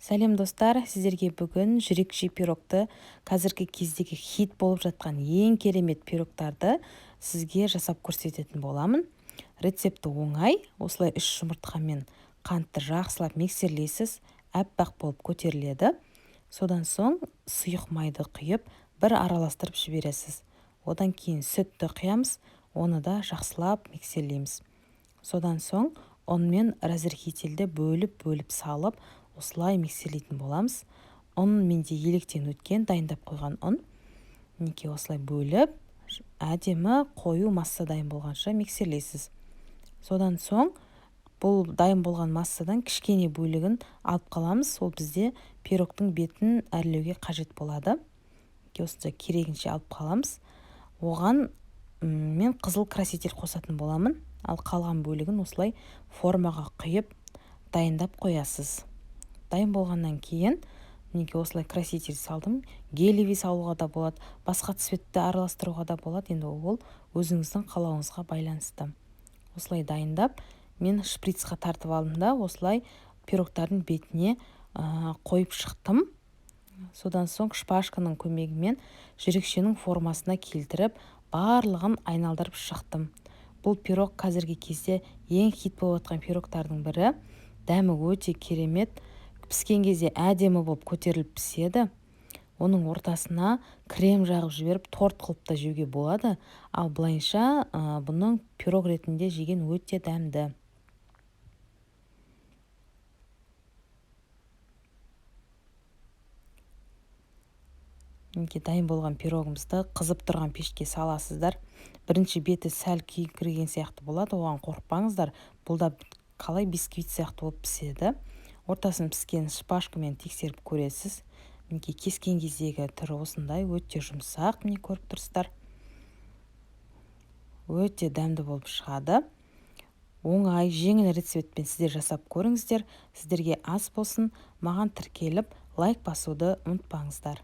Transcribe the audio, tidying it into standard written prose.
Сәлем достар, сіздерге бүгін жүрекжей пирогты, қазіргі кездегі хит болып жатқан ең керемет пирогтарды сізге жасап көрсететін боламын. Рецепті оңай, осылай 3 жұмыртқамен қантты жақсылап миксерлейсіз, әппақ болып көтеріледі. Содан соң сұйық майды құйып, бір араластырып жібересіз. Одан кейін сүтті құямыз, оны да жақсылап миксерлейміз. Содан соң ұн мен разрыхителді бөліп салып, осылай миксерлейтін боламыз. Ұн менде електен өткен дайындап қойған ұн. Мінекей осылай бөліп, әдемі қою масса дайын болғанша миксерлейсіз. Содан соң бұл дайын болған массадан кішкене бөлігін алып қаламыз. Ол бізде пирогтың бетін әрлеуге қажет болады. Осындай керегінше алып қаламыз. Оған мен қызыл краситель қосатын боламын. Ал қалған бөлігін осылай формаға құйып дайындап қоясыз. Дайын болғаннан кейін мінекей осылай краситель салдым. Гелевый салуға да болады, басқа цветті араластыруға да болады. Енді ол өзіңіздің қалауыңызға байланысты. Осылай дайындап, мен шприцқа тартып алдым да, осылай пирогтардың бетіне қойып шықтым. Содан соң шпажканың көмегімен жүрекшенің формасына келтіріп, барлығын айналдырып шықтым. Бұл пирог қазіргі кезде ең хит болып жатқан пирогтардың бірі. Дәмі өте керемет. Піскен кезде әдемі болып көтеріліп піседі. Оның ортасына крем жағып жіберіп, торт қылып та жеуге болады. Ал былайша бұның пирог ретінде жеген өте дәмді. Дайын болған пирогымызды қызып тұрған пешке саласыздар. Бірінші беті сәл күйіңкіреген сияқты болады, оған қорықпаңыздар. Бұл да қалай бисквит сияқты болып піседі. Ортасын піскен шпажкамен тексеріп көресіз. Кескен кездегі түрі осындай, өте жұмсақ, міне көріп тұрсыздар. Өте дәмді болып шығады. Оңай, жеңіл рецептпен сіздер жасап көріңіздер. Сіздерге ас болсын, маған тіркеліп лайк басуды ұмытпаңыздар.